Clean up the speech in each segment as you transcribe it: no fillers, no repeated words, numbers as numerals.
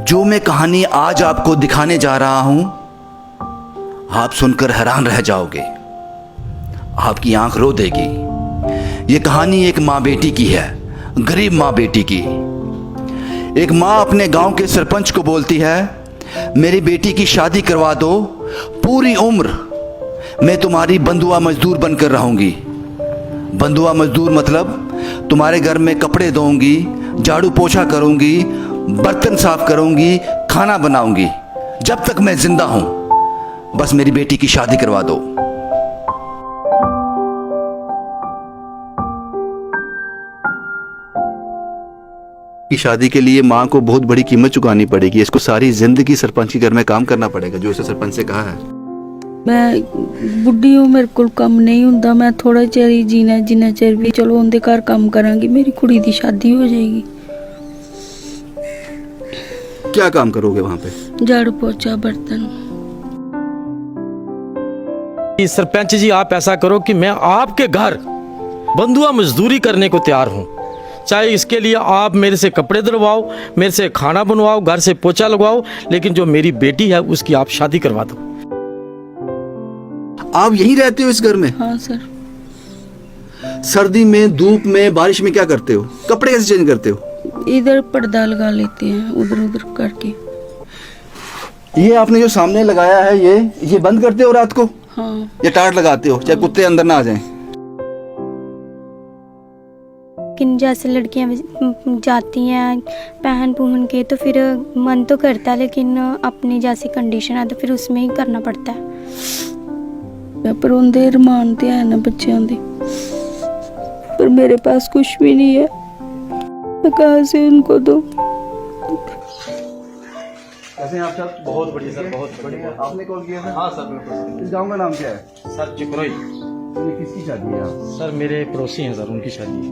जो मैं कहानी आज आपको दिखाने जा रहा हूं, आप सुनकर हैरान रह जाओगे, आपकी आंख रो देगी। ये कहानी एक माँ बेटी की है, गरीब माँ बेटी की। एक माँ अपने गांव के सरपंच को बोलती है, मेरी बेटी की शादी करवा दो, पूरी उम्र मैं तुम्हारी बंधुआ मजदूर बनकर रहूंगी। बंधुआ मजदूर मतलब तुम्हारे घर में कपड़े धोऊंगी, झाड़ू पोछा करूंगी, बर्तन साफ करूंगी, खाना बनाऊंगी, जब तक मैं जिंदा हूं। बस मेरी बेटी की शादी करवा दो। की शादी के लिए माँ को बहुत बड़ी कीमत चुकानी पड़ेगी। इसको सारी जिंदगी सरपंच के घर में काम करना पड़ेगा, जो इसे सरपंच से कहा है। मैं बुढ़ी हूँ, मेरे को कम नहीं होता। मैं थोड़ा चिर ही जीना, जिन्ना चिर भी चलो उनके घर काम करांगी, मेरी कुड़ी की शादी हो जाएगी। क्या काम करोगे वहां पे? झाड़ू पोछा बर्तन। सरपंच जी, आप ऐसा करो कि मैं आपके घर बंधुआ मजदूरी करने को तैयार हूँ। चाहे इसके लिए आप मेरे से कपड़े धुलवाओ, मेरे से खाना बनवाओ, घर से पोछा लगवाओ, लेकिन जो मेरी बेटी है उसकी आप शादी करवा दो। आप यहीं रहते हो इस घर में? हाँ सर। सर्दी में, धूप में, बारिश में क्या करते हो? कपड़े कैसे चेंज करते हो? इधर पर्दा लगा लेते हैं, उधर उधर करके। ये आपने जो सामने लगाया है, ये बंद करते हो रात को? हाँ। ये टाट लगाते हो, चाहे कुत्ते अंदर ना आ जाएं? किन जैसे लड़कियां जाती हैं पहन के, तो फिर मन तो करता है, लेकिन अपनी जैसी कंडीशन है तो फिर उसमें ही करना पड़ता है। पर उनके रमान ते है ना बच्चों दे, पर मेरे पास कुछ भी नहीं है, मैं कहाँ से उनको दूं? कैसे हैं आप सर? बहुत बढ़िया सर, बहुत बढ़िया। आपने कॉल किया था? हाँ सर, बिल्कुल। इस गांव का नाम क्या है? सर चिकरोई। ये किसकी शादी है? सर मेरे पड़ोसी हैं सर, उनकी शादी है।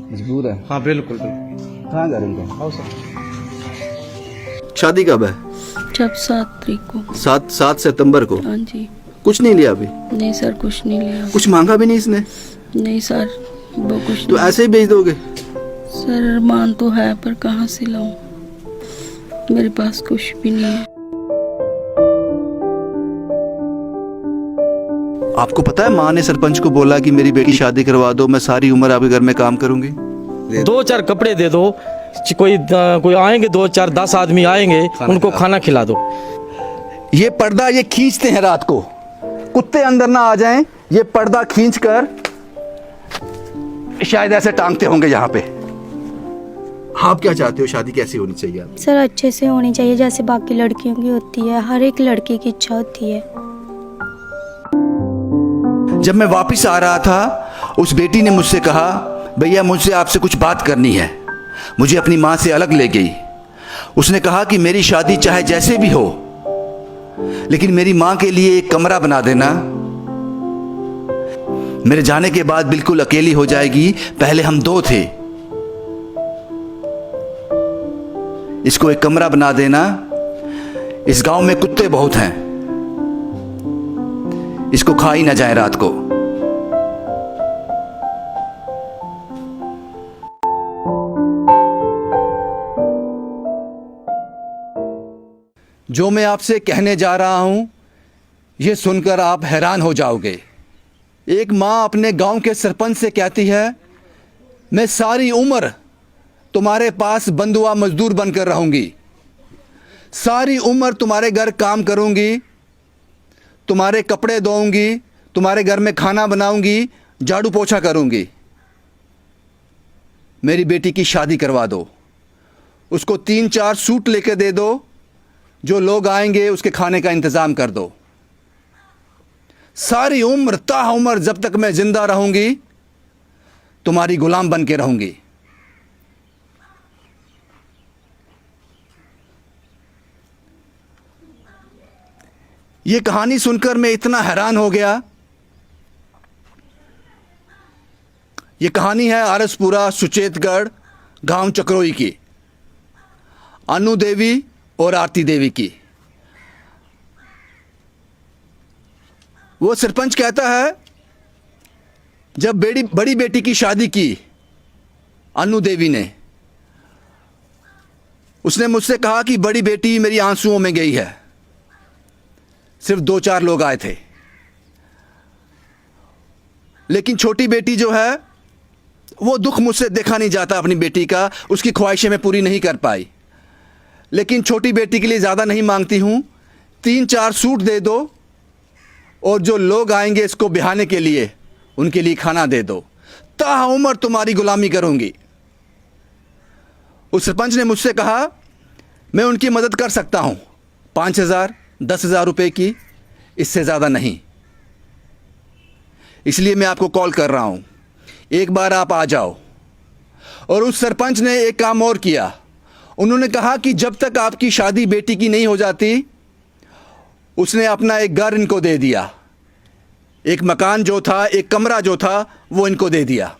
मजबूर है? हाँ बिल्कुल बिल्कुल। कहाँ घर उनका? आओ सर। शादी कब है? जब 7 तारीख को। 7 सितंबर को? हाँ जी। कुछ नहीं लिया अभी? नहीं सर, कुछ नहीं लिया। कुछ मांगा भी नहीं इसने? नहीं सर, वो कुछ तो नहीं। ऐसे ही भेज दोगे? सर अरमान तो है, पर कहाँ से लाऊं? मेरे पास कुछ भी नहीं है। आपको पता है माँ ने सरपंच को बोला कि मेरी बेटी शादी करवा दो, मैं सारी उम्र आपके घर में काम करूंगी। 2-4 कपड़े दे दो, कोई आएंगे, 2-4 10 आदमी आएंगे, उनको खाना खिला दो। ये पर्दा ये खींचते हैं रात को, कुत्ते अंदर ना आ जाएं, ये पर्दा खींचकर शायद ऐसे टांगते होंगे यहाँ पे। आप क्या चाहते हो, शादी कैसी होनी चाहिए आप? सर अच्छे से होनी चाहिए, जैसे बाकी लड़कियों की होती है, हर एक लड़की की इच्छा होती है। जब मैं वापस आ रहा था, उस बेटी ने मुझसे कहा, भैया मुझसे आपसे कुछ बात करनी है। मुझे अपनी माँ से अलग ले गई। उसने कहा कि मेरी शादी चाहे जैसे भी हो, लेकिन मेरी माँ के लिए एक कमरा बना देना। मेरे जाने के बाद बिल्कुल अकेली हो जाएगी, पहले हम 2 थे। इसको एक कमरा बना देना। इस गांव में कुत्ते बहुत हैं, इसको खा ही ना जाए रात को। जो मैं आपसे कहने जा रहा हूं, यह सुनकर आप हैरान हो जाओगे। एक माँ अपने गांव के सरपंच से कहती है, मैं सारी उम्र तुम्हारे पास बंधुआ मजदूर बनकर रहूंगी, सारी उम्र तुम्हारे घर काम करूंगी, तुम्हारे कपड़े धोऊंगी, तुम्हारे घर में खाना बनाऊंगी, झाड़ू पोछा करूंगी। मेरी बेटी की शादी करवा दो, उसको 3-4 सूट लेके दे दो, जो लोग आएंगे उसके खाने का इंतजाम कर दो। सारी उम्र ताउम्र जब तक मैं जिंदा रहूंगी, तुम्हारी गुलाम बन के रहूंगी। यह कहानी सुनकर मैं इतना हैरान हो गया। यह कहानी है आरसपुरा सुचेतगढ़ गांव चक्रोई की, अनु देवी और आरती देवी की। वो सरपंच कहता है, जब बड़ी बेटी की शादी की अनु देवी ने, उसने मुझसे कहा कि बड़ी बेटी मेरी आंसुओं में गई है। सिर्फ 2-4 लोग आए थे, लेकिन छोटी बेटी जो है वो दुख मुझसे देखा नहीं जाता अपनी बेटी का, उसकी ख्वाहिशें मैं पूरी नहीं कर पाई। लेकिन छोटी बेटी के लिए ज़्यादा नहीं मांगती हूँ, 3-4 सूट दे दो और जो लोग आएंगे इसको बिहाने के लिए उनके लिए खाना दे दो, ताउम्र तुम्हारी गुलामी करूंगी। उस सरपंच ने मुझसे कहा मैं उनकी मदद कर सकता हूं, 5,000 10,000 रुपए की, इससे ज़्यादा नहीं। इसलिए मैं आपको कॉल कर रहा हूं, एक बार आप आ जाओ। और उस सरपंच ने एक काम और किया, उन्होंने कहा कि जब तक आपकी शादी बेटी की नहीं हो जाती, उसने अपना एक घर इनको दे दिया, एक मकान जो था, एक कमरा जो था वो इनको दे दिया।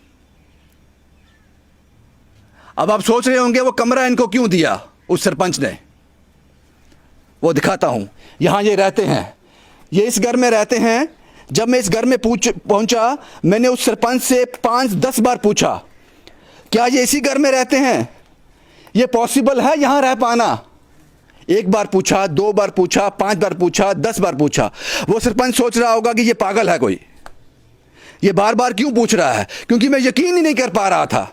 अब आप सोच रहे होंगे वो कमरा इनको क्यों दिया उस सरपंच ने। वो दिखाता हूं। यहां ये रहते हैं, ये इस घर में रहते हैं। जब मैं इस घर में पहुंचा, मैंने उस सरपंच से 5-10 बार पूछा क्या ये इसी घर में रहते हैं, ये पॉसिबल है यहां रह पाना। 1 बार पूछा, 2 बार पूछा, 5 बार पूछा, 10 बार पूछा। वो सरपंच सोच रहा होगा कि ये पागल है कोई, ये बार बार क्यों पूछ रहा है, क्योंकि मैं यकीन ही नहीं कर पा रहा था।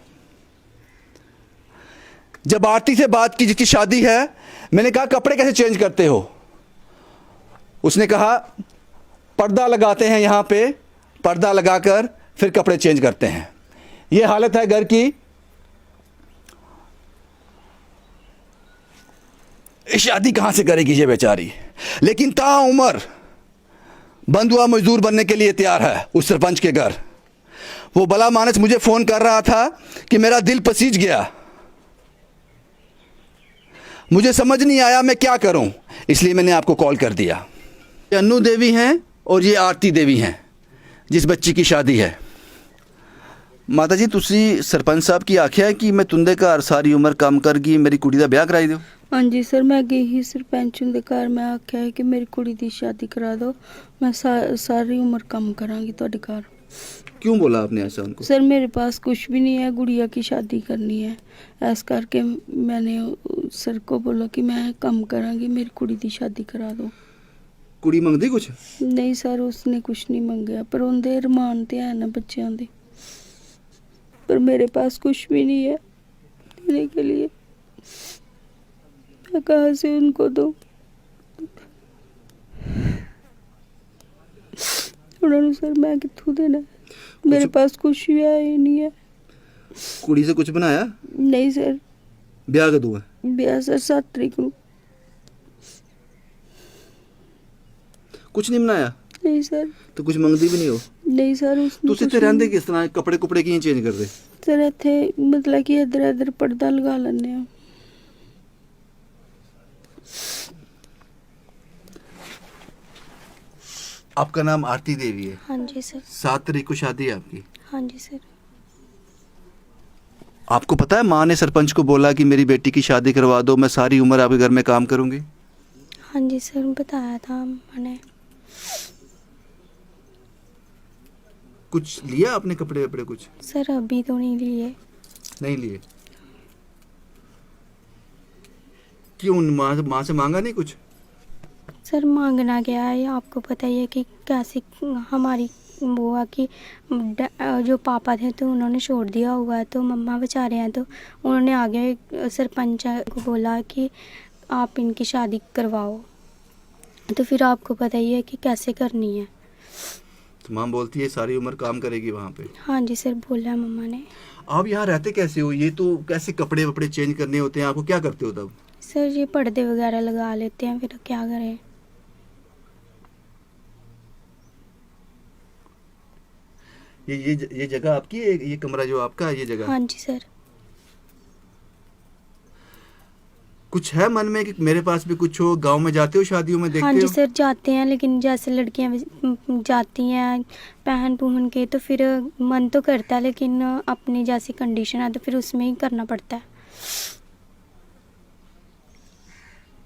जब आरती से बात की जिसकी शादी है, मैंने कहा कपड़े कैसे चेंज करते हो। उसने कहा पर्दा लगाते हैं, यहां पे पर्दा लगाकर फिर कपड़े चेंज करते हैं। ये हालत है घर की। शादी कहां से करेगी ये बेचारी, लेकिन ताउम्र बंधुआ मजदूर बनने के लिए तैयार है उस सरपंच के घर। वो भला मानस मुझे फोन कर रहा था कि मेरा दिल पसीज गया, मुझे समझ नहीं आया मैं क्या करूं, इसलिए मैंने आपको कॉल कर दिया। ये अन्नू देवी हैं और ये आरती देवी हैं जिस बच्ची की शादी है। माता जी, तुसी सरपंच साहब की आख्या है कि मैं तुंदे घर सारी उम्र काम करगी, मेरी कुड़ी दा ब्याह कराई दो। हाँ जी सर, मैं गई ही सरपंच दे घर, मैं आख्या है कि मेरी कुड़ी दी शादी करा दो, मैं सारी उम्र काम करांगी तुहाडे घर। क्यों बोला आपने ऐसा उनको? सर मेरे पास कुछ भी नहीं है, गुड़िया की शादी करनी है, ऐस करके मैंने सर को बोला कि मैं काम करांगी, मेरी कुड़ी दी शादी करा दो। कुड़ी मंगदी कुछ? नहीं सर, उसने कुछ नहीं मंगया, पर उनके रमान ते है ना बच्चों दे, पर मेरे पास कुछ भी नहीं है देने के लिए, मैं कहाँ से उनको दूं। उन्होंने सर मैं कितों देना, मेरे पास कुछ भी है ही नहीं है। कुड़ी से कुछ बनाया? नहीं सर। ब्याह कदों है? ब्याह सर 7 तारीख को। कुछ नहीं बनाया? नहीं सर। तो कुछ मंगदी भी नहीं हो? नहीं सर। उसने तुसी कुछ ते रहंदे नहीं- किस तरह, कपड़े कुपड़े कियां चेंज करदे? सर इत्थे मतलब कि इधर इधर पर्दा लगा लैने आ। आपका नाम आरती देवी है? हाँ जी सर। 7 तारीख को शादी है आपकी? हाँ जी सर। आपको पता है माँ ने सरपंच को बोला कि मेरी बेटी की शादी करवा दो, मैं सारी उम्र आपके घर में काम करूंगी। हाँ जी सर, बताया था मैंने। कुछ लिया आपने कपड़े वपड़े कुछ? सर अभी तो नहीं लिए। नहीं लिए? क्यों, माँ से मांगा नहीं कुछ? सर मांगना क्या है, आपको पता ही है कि कैसी हमारी वो है कि जो पापा थे तो उन्होंने छोड़ दिया हुआ है, तो मम्मा बेचारे हैं, तो उन्होंने आगे सरपंच को बोला कि आप इनकी शादी करवाओ, तो फिर आपको पता ही है कि कैसे करनी है। तो माँ बोलती है सारी उम्र काम करेगी वहाँ पे? हाँ जी सर, बोला मम्मा ने। आप यहाँ रहते कैसे हो? ये तो कैसे कपड़े वपड़े चेंज करने होते हैं, आपको क्या करते हो तब? सर ये पर्दे वगैरह लगा लेते हैं, फिर क्या करें। ये जगह आपकी है, ये कमरा जो आपका है, ये जगह? हाँ जी सर। कुछ है मन में कि मेरे पास भी कुछ हो? गांव में जाते हो, शादियों में देखते हाँ जी हो? सर, जाते हैं, लेकिन जैसे लड़कियां जाती हैं पहन पुहन के, तो फिर मन तो करता है, लेकिन अपनी जैसी कंडीशन है तो फिर उसमें ही करना पड़ता है।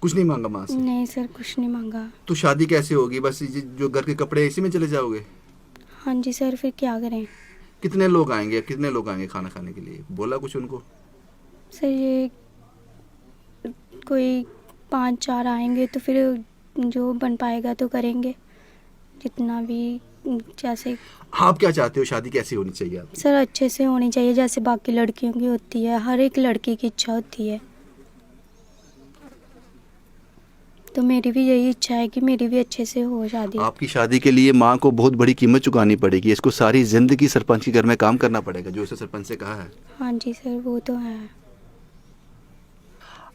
कुछ नहीं मांगा माँ से? नहीं सर, कुछ नहीं मांगा। तो शादी कैसे होगी? बस जो घर के कपड़े इसी में चले जाओगे? हाँ जी सर, फिर क्या करें। कितने लोग आएंगे खाना खाने के लिए? बोला कुछ उनको? सर ये कोई 5-4 आएंगे तो फिर जो बन पाएगा तो करेंगे, जितना भी जैसे। आप क्या चाहते हो, शादी कैसी होनी चाहिए आपकी? सर अच्छे से होनी चाहिए, जैसे बाकी लड़कियों की होती है, हर एक लड़की की इच्छा होती है। तो मेरी भी यही इच्छा है कि मेरी भी अच्छे से हो शादी। आपकी शादी के लिए माँ को बहुत बड़ी कीमत चुकानी पड़ेगी, इसको सारी जिंदगी सरपंच के घर में काम करना पड़ेगा, जो इसे सरपंच से कहा है। हाँ जी सर, वो तो है।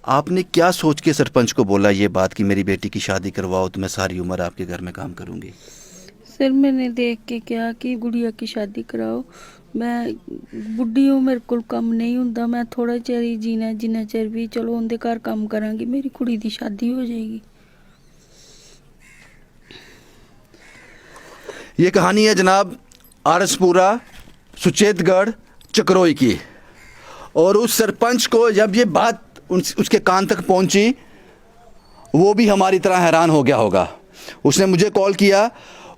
आपने क्या सोच के सरपंच को बोला ये बात कि मेरी बेटी की शादी करवाओ तो मैं सारी उम्र आपके घर में काम करूंगी? सर मैंने देख के क्या कि गुड़िया की शादी कराओ, मैं बुढ़ी हूँ, मेरे को कम नहीं ਹੁੰਦਾ, मैं थोड़ा चिर ही जीना, जिन्ना चिर भी चलो उनके घर काम करांगी, मेरी कुड़ी की शादी हो जाएगी। ये कहानी है जनाब आरसपुरा सुचेतगढ़ चक्रोई की। और उस सरपंच को जब ये बात उसके कान तक पहुंची, वो भी हमारी तरह हैरान हो गया होगा। उसने मुझे कॉल किया,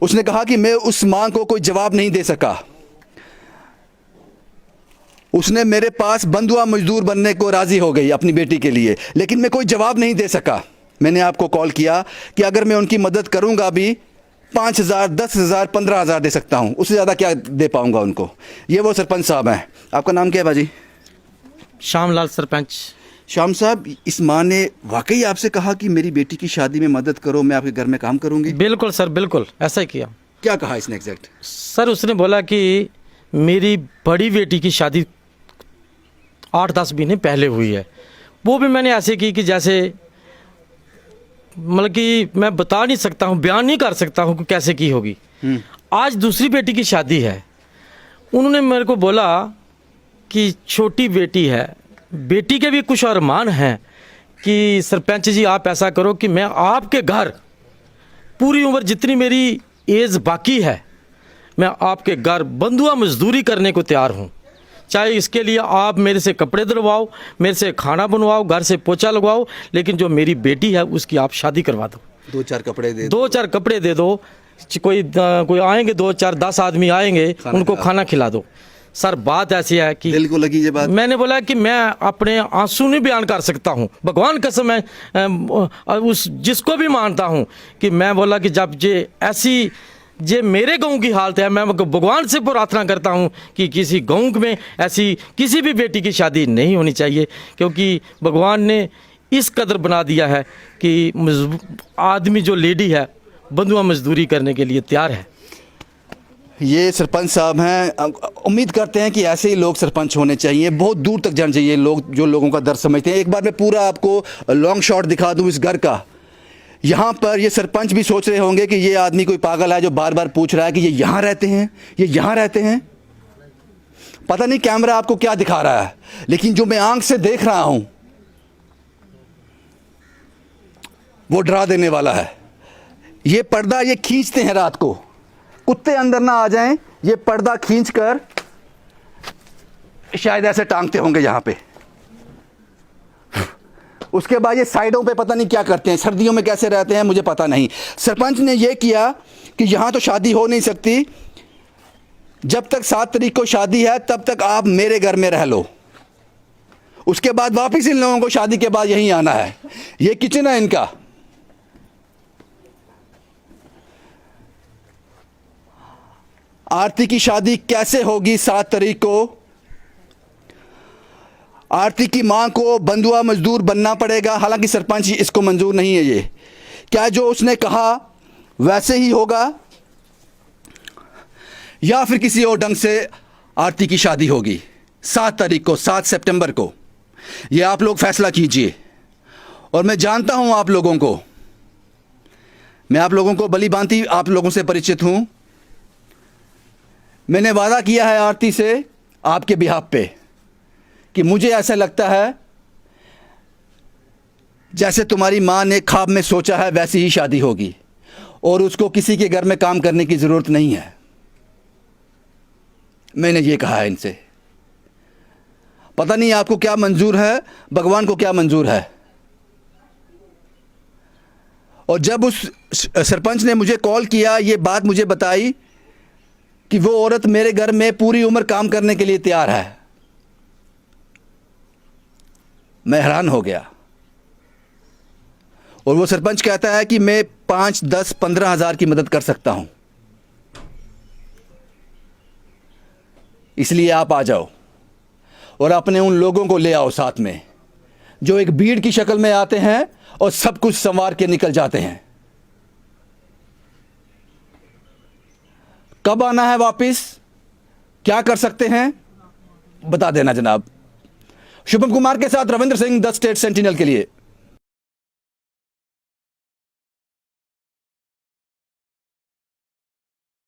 उसने कहा कि मैं उस मां को कोई जवाब नहीं दे सका। उसने मेरे पास बंधुआ मजदूर बनने को राजी हो गई अपनी बेटी के लिए, लेकिन मैं कोई जवाब नहीं दे सका। मैंने आपको कॉल किया कि अगर मैं उनकी मदद करूंगा भी 5,000, 10,000, 15,000 दे सकता हूं, उससे ज़्यादा क्या दे पाऊंगा उनको। ये वो सरपंच साहब हैं। आपका नाम क्या है बाजी? श्यामलाल सरपंच। श्याम साहब, इस माँ ने वाकई आपसे कहा कि मेरी बेटी की शादी में मदद करो, मैं आपके घर में काम करूंगी? बिल्कुल सर, बिल्कुल ऐसा ही किया। क्या कहा इसने एग्जैक्ट? सर उसने बोला कि मेरी बड़ी बेटी की शादी 8-10 महीने पहले हुई है, वो भी मैंने ऐसे की कि जैसे मतलब कि मैं बता नहीं सकता हूँ, बयान नहीं कर सकता हूँ कि कैसे की होगी। आज दूसरी बेटी की शादी है, उन्होंने मेरे को बोला कि छोटी बेटी है, बेटी के भी कुछ अरमान हैं कि सरपंच जी आप ऐसा करो कि मैं आपके घर पूरी उम्र जितनी मेरी एज बाकी है, मैं आपके घर बंधुआ मजदूरी करने को तैयार हूँ, चाहे इसके लिए आप मेरे से कपड़े धुलवाओ, मेरे से खाना बनवाओ, घर से पोछा लगवाओ, लेकिन जो मेरी बेटी है उसकी आप शादी करवा दो। 2-4 कपड़े दे 2-4 कपड़े दे दो, कोई आएंगे 2-4 10 आदमी आएंगे, उनको खाना खिला दो। सर बात ऐसी है कि दिल को लगी ये बात। मैंने बोला कि मैं अपने आंसू नहीं बयान कर सकता हूँ, भगवान कसम है उस जिसको भी मानता हूँ कि मैं बोला कि जब ये ऐसी जे मेरे गांव की हालत है, मैं भगवान से प्रार्थना करता हूँ कि किसी गांव में ऐसी किसी भी बेटी की शादी नहीं होनी चाहिए, क्योंकि भगवान ने इस कदर बना दिया है कि आदमी जो लेडी है बंधुआ मजदूरी करने के लिए तैयार है। ये सरपंच साहब हैं। उम्मीद करते हैं कि ऐसे ही लोग सरपंच होने चाहिए, बहुत दूर तक जाना चाहिए लोग जो लोगों का दर्द समझते हैं। एक बार मैं पूरा आपको लॉन्ग शॉट दिखा दूं इस घर का। यहाँ पर ये सरपंच भी सोच रहे होंगे कि ये आदमी कोई पागल है जो बार बार पूछ रहा है कि ये यहाँ रहते हैं, ये यहाँ रहते हैं। पता नहीं कैमरा आपको क्या दिखा रहा है, लेकिन जो मैं आंख से देख रहा हूं वो डरा देने वाला है। ये पर्दा ये खींचते हैं रात को, कुत्ते अंदर ना आ जाएं, ये पर्दा खींचकर शायद ऐसे टांगते होंगे यहाँ पे। उसके बाद ये साइडों पे पता नहीं क्या करते हैं, सर्दियों में कैसे रहते हैं मुझे पता नहीं। सरपंच ने ये किया कि यहाँ तो शादी हो नहीं सकती, जब तक 7 तारीख को शादी है तब तक आप मेरे घर में रह लो, उसके बाद वापस इन लोगों को शादी के बाद यहीं आना है। ये किचन है इनका। आरती की शादी कैसे होगी 7 तारीख को? आरती की मां को बंधुआ मजदूर बनना पड़ेगा, हालांकि सरपंच इसको मंजूर नहीं है। ये क्या जो उसने कहा वैसे ही होगा या फिर किसी और ढंग से आरती की शादी होगी 7 तारीख को, 7 सितंबर को? ये आप लोग फैसला कीजिए। और मैं जानता हूं आप लोगों को, मैं आप लोगों को भली भांति आप लोगों से परिचित हूं। मैंने वादा किया है आरती से आपके बिहाफ पे कि मुझे ऐसा लगता है जैसे तुम्हारी मां ने ख्वाब में सोचा है वैसी ही शादी होगी, और उसको किसी के घर में काम करने की ज़रूरत नहीं है। मैंने ये कहा है इनसे। पता नहीं आपको क्या मंजूर है, भगवान को क्या मंजूर है। और जब उस सरपंच ने मुझे कॉल किया, ये बात मुझे बताई कि वो औरत मेरे घर में पूरी उम्र काम करने के लिए तैयार है, मैं हैरान हो गया। और वो सरपंच कहता है कि मैं 5, 10, 15 हज़ार की मदद कर सकता हूं। इसलिए आप आ जाओ और अपने उन लोगों को ले आओ साथ में जो एक भीड़ की शक्ल में आते हैं और सब कुछ संवार के निकल जाते हैं। कब आना है वापस, क्या कर सकते हैं, बता देना जनाब। शुभम कुमार के साथ Ravindra Singh, the state sentinel के लिए।